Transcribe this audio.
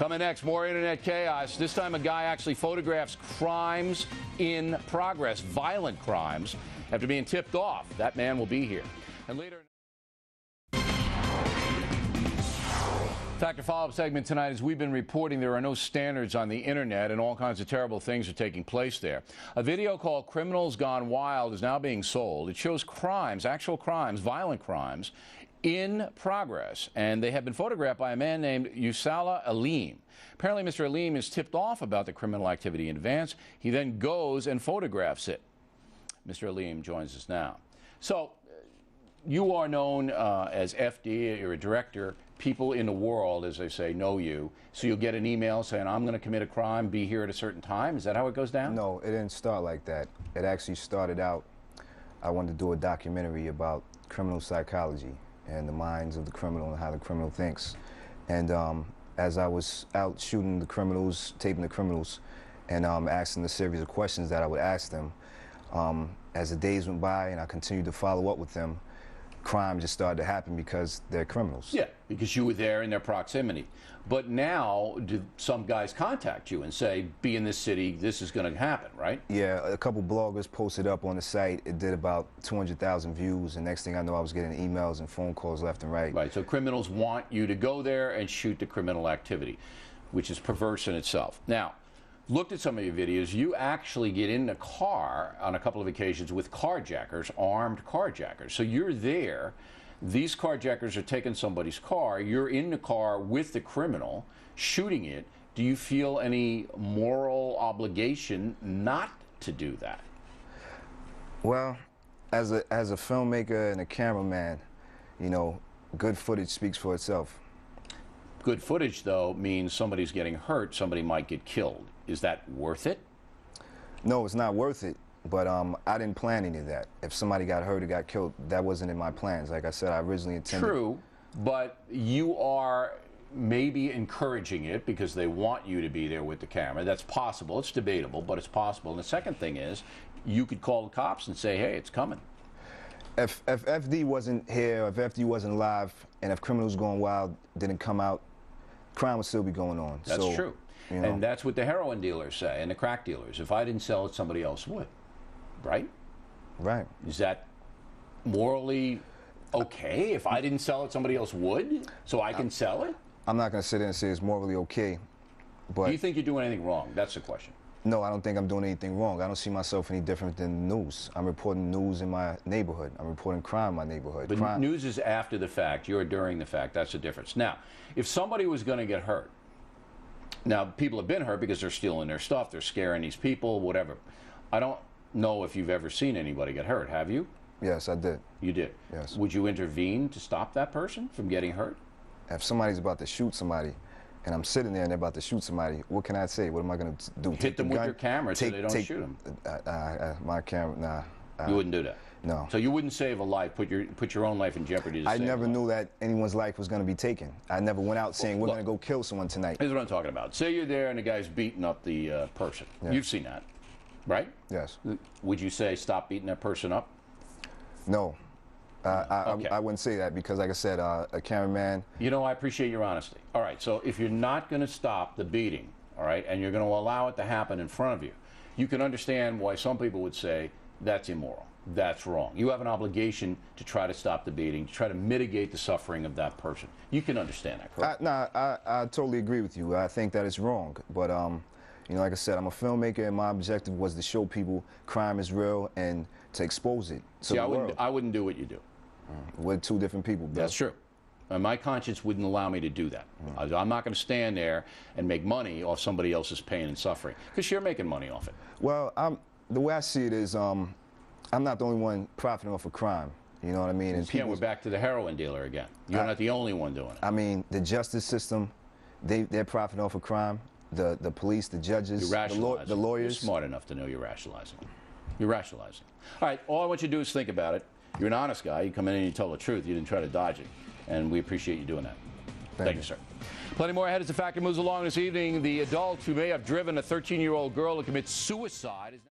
Coming next, more internet chaos. This time a guy actually photographs crimes in progress, violent crimes, after being tipped off. That man will be here. And later... Factor follow-up segment tonight. As we've been reporting, there are no standards on the internet and all kinds of terrible things are taking place there. A video called Criminals Gone Wild is now being sold. It shows crimes, actual crimes, violent crimes, in progress, and they have been photographed by a man named Ousala Aleem. Apparently, Mr. Aleem is tipped off about the criminal activity in advance. He then goes and photographs it. Mr. Aleem joins us now. So, you are known as FD, you're a director. People in the world, as they say, know you. So you'll get an email saying, I'm going to commit a crime, be here at a certain time. Is that how it goes down? No, it didn't start like that. It actually started out, I wanted to do a documentary about criminal psychology and the minds of the criminal and how the criminal thinks. And as I was out shooting the criminals, taping the criminals, and asking a series of questions that I would ask them, as the days went by and I continued to follow up with them, crime just started to happen because they're criminals. Yeah, because you were there in their proximity. But now, do some guys contact you and say, be in this city, this is going to happen, right? Yeah, a couple bloggers posted up on the site. It did about 200,000 views, and next thing I know, I was getting emails and phone calls left and right. Right, so criminals want you to go there and shoot the criminal activity, which is perverse in itself. Now, looked at some of your videos. You actually get in a car on a couple of occasions with carjackers, armed carjackers. So you're there. These carjackers are taking somebody's car. You're in the car with the criminal, shooting it. Do you feel any moral obligation not to do that? Well, as a filmmaker and a cameraman, you know, good footage speaks for itself. Good footage, though, means somebody's getting hurt, somebody might get killed. Is that worth it? No, it's not worth it, but I didn't plan any of that. If somebody got hurt or got killed, that wasn't in my plans. Like I said, I originally intended... True, but you are maybe encouraging it because they want you to be there with the camera. That's possible. It's debatable, but it's possible. And the second thing is, you could call the cops and say, hey, it's coming. If FD wasn't here, if FD wasn't live, and if Criminals Gone Wild didn't come out, crime would still be going on. That's true. You know. And that's what the heroin dealers say and the crack dealers. If I didn't sell it, somebody else would. Right? Right. Is that morally okay? If I didn't sell it, somebody else would? So I can sell it? I'm not going to sit there and say it's morally okay, but... Do you think you're doing anything wrong? That's the question. No, I don't think I'm doing anything wrong. I don't see myself any different than the news. I'm reporting news in my neighborhood. I'm reporting crime in my neighborhood. But news is after the fact. You're during the fact. That's the difference. Now, if somebody was going to get hurt, now people have been hurt because they're stealing their stuff, they're scaring these people, whatever. I don't know if you've ever seen anybody get hurt. Have you? Yes, I did. You did? Yes. Would you intervene to stop that person from getting hurt? If somebody's about to shoot somebody, and I'm sitting there and they're about to shoot somebody, what can I say? What am I going to do? Hit them with your camera so they don't shoot them. My camera, nah. You wouldn't do that? No. So you wouldn't save a life, put your own life in jeopardy to I save never knew that anyone's life was going to be taken. I never went out saying, we're going to go kill someone tonight. Here's what I'm talking about. Say you're there and the guy's beating up the person. Yes. You've seen that, right? Yes. Would you say stop beating that person up? No. Okay. I wouldn't say that because, like I said, a cameraman... You know, I appreciate your honesty. All right, so if you're not going to stop the beating, all right, and you're going to allow it to happen in front of you, you can understand why some people would say that's immoral, that's wrong. You have an obligation to try to stop the beating, to try to mitigate the suffering of that person. You can understand that, correct? I totally agree with you. I think that it's wrong, but you know, like I said, I'm a filmmaker, and my objective was to show people crime is real and to expose it to the world. I wouldn't do what you do. We're two different people, bro. That's true. And my conscience wouldn't allow me to do that. I'm not going to stand there and make money off somebody else's pain and suffering, because you're making money off it. Well, the way I see it is, I'm not the only one profiting off of crime. You know what I mean? And we're back to the heroin dealer again. You're not the only one doing it. I mean, the justice system, they're profiting off of crime. The police, the judges, the lawyers. You're smart enough to know you're rationalizing. You're rationalizing. All right, all I want you to do is think about it. You're an honest guy. You come in and you tell the truth. You didn't try to dodge it. And we appreciate you doing that. Thank you, sir. Plenty more ahead as the Factor moves along this evening. The adult who may have driven a 13-year-old girl to commit suicide is